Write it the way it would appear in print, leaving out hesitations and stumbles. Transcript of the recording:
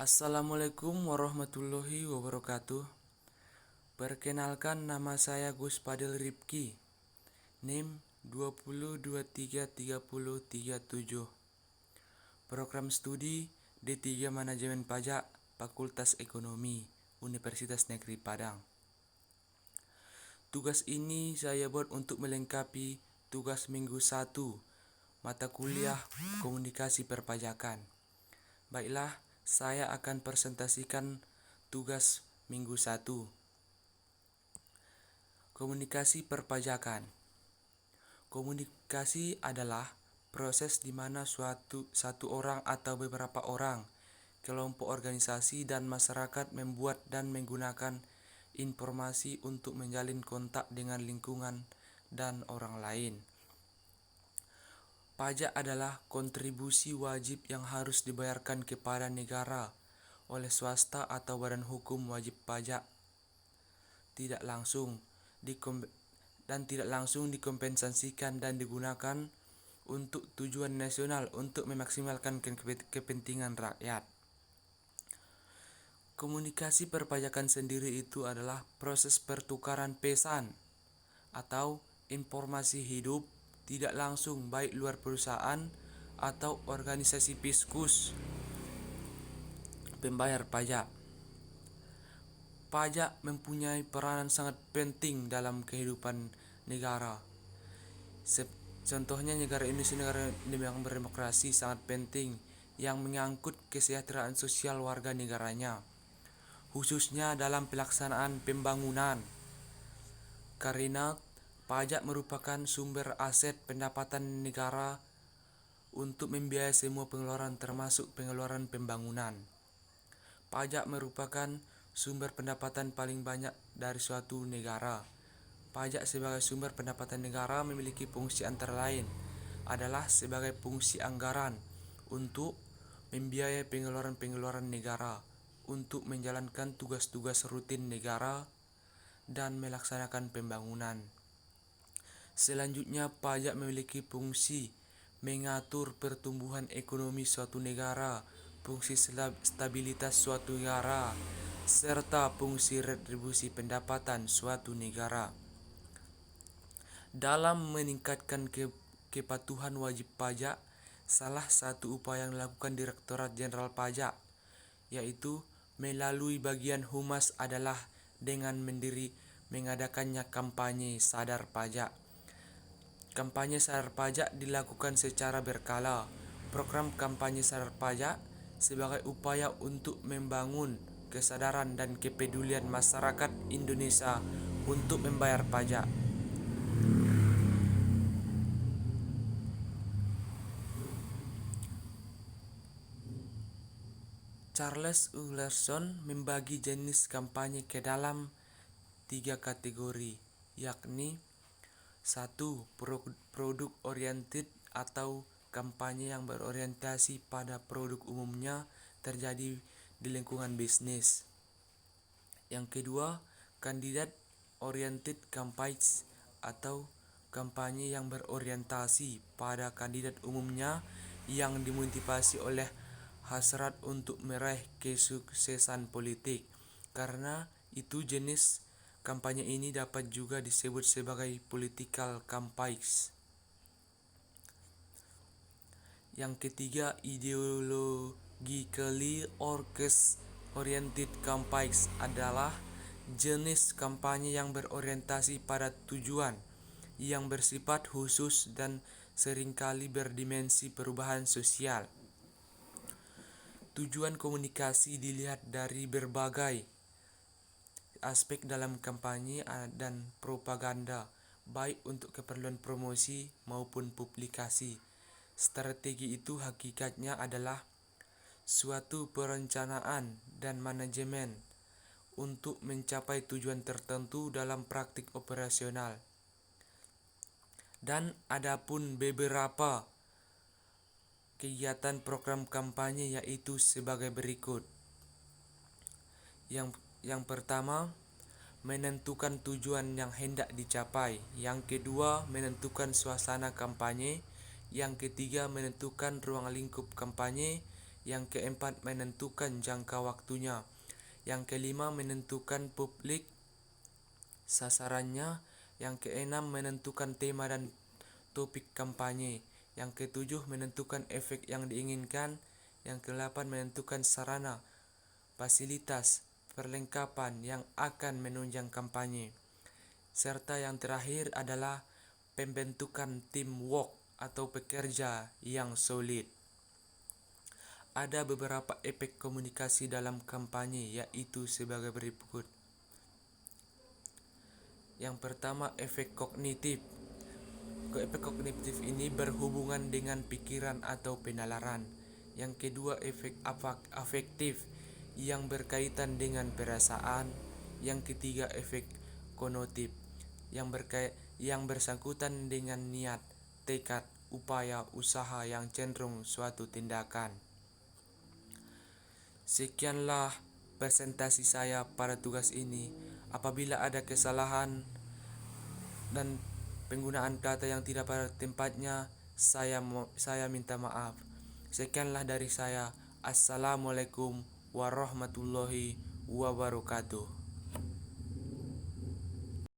Assalamualaikum warahmatullahi wabarakatuh. Perkenalkan, nama saya Gus Padil Ripki, NIM 20233037. Program studi D3 Manajemen Pajak, Fakultas Ekonomi, Universitas Negeri Padang. Tugas ini saya buat untuk melengkapi tugas minggu 1, mata kuliah Komunikasi Perpajakan. Baiklah, saya akan presentasikan tugas minggu 1. Komunikasi perpajakan. Komunikasi adalah proses di mana satu orang atau beberapa orang, kelompok organisasi dan masyarakat membuat dan menggunakan informasi untuk menjalin kontak dengan lingkungan dan orang lain. Pajak adalah kontribusi wajib yang harus dibayarkan kepada negara oleh swasta atau badan hukum wajib pajak. Tidak langsung dikompensasikan dan digunakan untuk tujuan nasional untuk memaksimalkan kepentingan rakyat. Komunikasi perpajakan sendiri itu adalah proses pertukaran pesan atau informasi hidup tidak langsung baik luar perusahaan atau organisasi fiskus pembayar pajak. Pajak mempunyai peranan sangat penting dalam kehidupan negara. Contohnya negara Indonesia, negara yang berdemokrasi, sangat penting yang mengangkut kesejahteraan sosial warga negaranya, khususnya dalam pelaksanaan pembangunan. Karena pajak merupakan sumber aset pendapatan negara untuk membiayai semua pengeluaran termasuk pengeluaran pembangunan. Pajak merupakan sumber pendapatan paling banyak dari suatu negara. Pajak sebagai sumber pendapatan negara memiliki fungsi antara lain adalah sebagai fungsi anggaran untuk membiayai pengeluaran-pengeluaran negara, untuk menjalankan tugas-tugas rutin negara, dan melaksanakan pembangunan. Selanjutnya, pajak memiliki fungsi mengatur pertumbuhan ekonomi suatu negara, fungsi stabilitas suatu negara, serta fungsi retribusi pendapatan suatu negara. Dalam meningkatkan kepatuhan wajib pajak, salah satu upaya yang dilakukan Direktorat Jenderal Pajak, yaitu melalui bagian humas, adalah dengan mengadakannya kampanye sadar pajak. Kampanye sadar pajak dilakukan secara berkala. Program kampanye sadar pajak sebagai upaya untuk membangun kesadaran dan kepedulian masyarakat Indonesia untuk membayar pajak. Charles Ullerson membagi jenis kampanye ke dalam 3 kategori, yakni 1. Produk oriented atau kampanye yang berorientasi pada produk umumnya terjadi di lingkungan bisnis. Yang kedua, kandidat oriented campaigns atau kampanye yang berorientasi pada kandidat umumnya yang dimotivasi oleh hasrat untuk meraih kesuksesan politik. Karena itu jenis kampanye ini dapat juga disebut sebagai political campaigns. Yang ketiga, ideologically oriented campaigns adalah jenis kampanye yang berorientasi pada tujuan yang bersifat khusus dan seringkali berdimensi perubahan sosial. Tujuan komunikasi dilihat dari berbagai aspek dalam kampanye dan propaganda, baik untuk keperluan promosi maupun publikasi. Strategi itu hakikatnya adalah suatu perencanaan dan manajemen untuk mencapai tujuan tertentu dalam praktik operasional. Dan adapun beberapa kegiatan program kampanye yaitu sebagai berikut. Yang pertama, menentukan tujuan yang hendak dicapai. Yang kedua, menentukan suasana kampanye. Yang ketiga, menentukan ruang lingkup kampanye. Yang keempat, menentukan jangka waktunya. Yang kelima, menentukan publik sasarannya. Yang keenam, menentukan tema dan topik kampanye. Yang ketujuh, menentukan efek yang diinginkan. Yang kedelapan, menentukan sarana, fasilitas, perlengkapan yang akan menunjang kampanye. Serta yang terakhir adalah pembentukan teamwork atau pekerja yang solid. Ada beberapa efek komunikasi dalam kampanye, yaitu sebagai berikut. Yang pertama, efek kognitif. Efek kognitif ini berhubungan dengan pikiran atau penalaran. Yang kedua, efek afektif yang berkaitan dengan perasaan. Yang ketiga, efek konotif yang bersangkutan dengan niat, tekad, upaya, usaha yang cenderung suatu tindakan. Sekianlah presentasi saya pada tugas ini. Apabila ada kesalahan dan penggunaan kata yang tidak pada tempatnya, saya minta maaf. Sekianlah dari saya. Assalamualaikum warahmatullahi wabarakatuh.